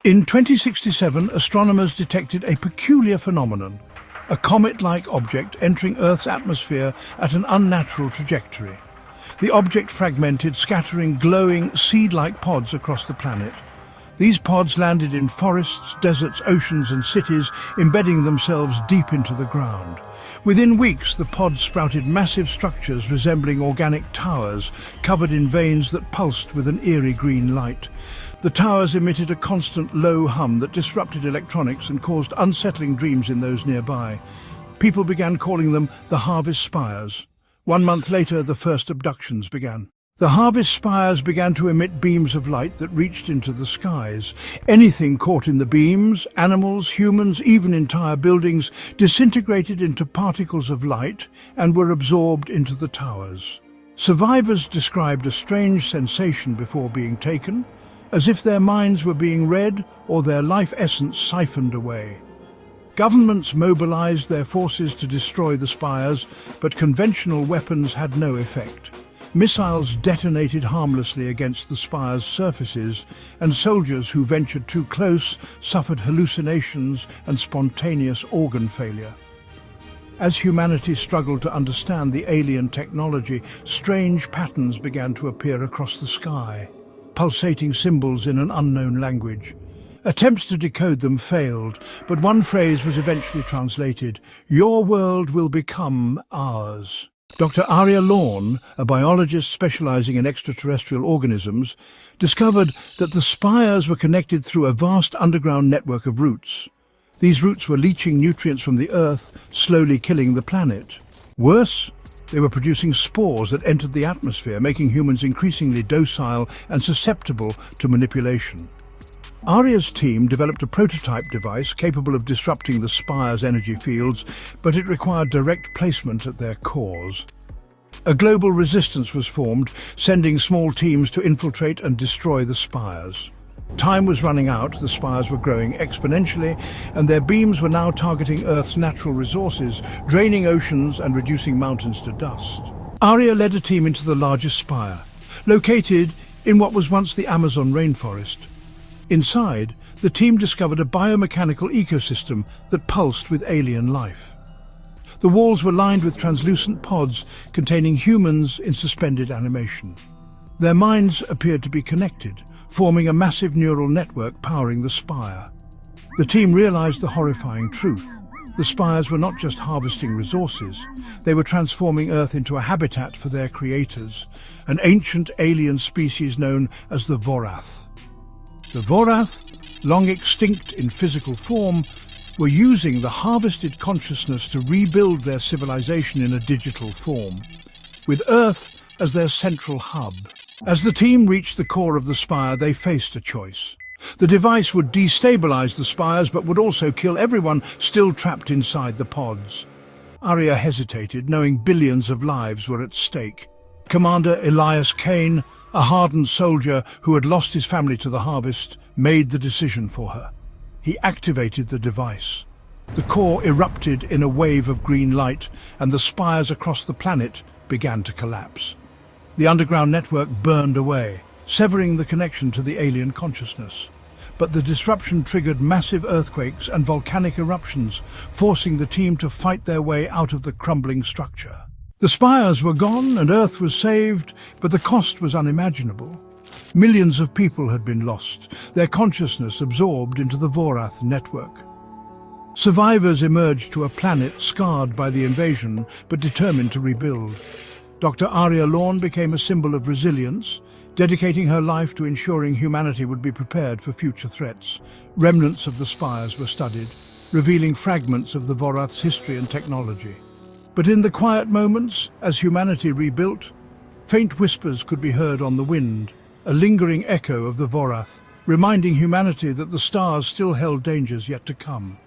In 2067, astronomers detected a peculiar phenomenon, a comet-like object entering Earth's atmosphere at an unnatural trajectory. The object fragmented, scattering glowing seed-like pods across the planet. These pods landed in forests, deserts, oceans and cities, embedding themselves deep into the ground. Within weeks, the pods sprouted massive structures resembling organic towers, covered in veins that pulsed with an eerie green light. The towers emitted a constant low hum that disrupted electronics and caused unsettling dreams in those nearby. People began calling them the Harvest Spires. 1 month later, the first abductions began. The Harvest Spires began to emit beams of light that reached into the skies. Anything caught in the beams, animals, humans, even entire buildings, disintegrated into particles of light and were absorbed into the towers. Survivors described a strange sensation before being taken, as if their minds were being read or their life essence siphoned away. Governments mobilized their forces to destroy the spires, but conventional weapons had no effect. Missiles detonated harmlessly against the spires' surfaces, and soldiers who ventured too close suffered hallucinations and spontaneous organ failure. As humanity struggled to understand the alien technology, strange patterns began to appear across the sky, pulsating symbols in an unknown language. Attempts to decode them failed, but one phrase was eventually translated: "Your world will become ours." Dr. Arya Lorne, a biologist specializing in extraterrestrial organisms, discovered that the spires were connected through a vast underground network of roots. These roots were leaching nutrients from the Earth, slowly killing the planet. Worse, they were producing spores that entered the atmosphere, making humans increasingly docile and susceptible to manipulation. Arya's team developed a prototype device capable of disrupting the spire's energy fields, but it required direct placement at their cores. A global resistance was formed, sending small teams to infiltrate and destroy the spires. Time was running out, the spires were growing exponentially, and their beams were now targeting Earth's natural resources, draining oceans and reducing mountains to dust. Arya led a team into the largest spire, located in what was once the Amazon rainforest. Inside, the team discovered a biomechanical ecosystem that pulsed with alien life. The walls were lined with translucent pods containing humans in suspended animation. Their minds appeared to be connected, forming a massive neural network powering the spire. The team realized the horrifying truth. The spires were not just harvesting resources, they were transforming Earth into a habitat for their creators, an ancient alien species known as the Vorath. The Vorath, long extinct in physical form, were using the harvested consciousness to rebuild their civilization in a digital form, with Earth as their central hub. As the team reached the core of the spire, they faced a choice. The device would destabilize the spires, but would also kill everyone still trapped inside the pods. Arya hesitated, knowing billions of lives were at stake. Commander Elias Kane, a hardened soldier who had lost his family to the harvest, made the decision for her. He activated the device. The core erupted in a wave of green light, and the spires across the planet began to collapse. The underground network burned away, severing the connection to the alien consciousness. But the disruption triggered massive earthquakes and volcanic eruptions, forcing the team to fight their way out of the crumbling structure. The spires were gone and Earth was saved, but the cost was unimaginable. Millions of people had been lost, their consciousness absorbed into the Vorath network. Survivors emerged to a planet scarred by the invasion, but determined to rebuild. Dr. Arya Lorne became a symbol of resilience, dedicating her life to ensuring humanity would be prepared for future threats. Remnants of the spires were studied, revealing fragments of the Vorath's history and technology. But in the quiet moments, as humanity rebuilt, faint whispers could be heard on the wind, a lingering echo of the Vorath, reminding humanity that the stars still held dangers yet to come.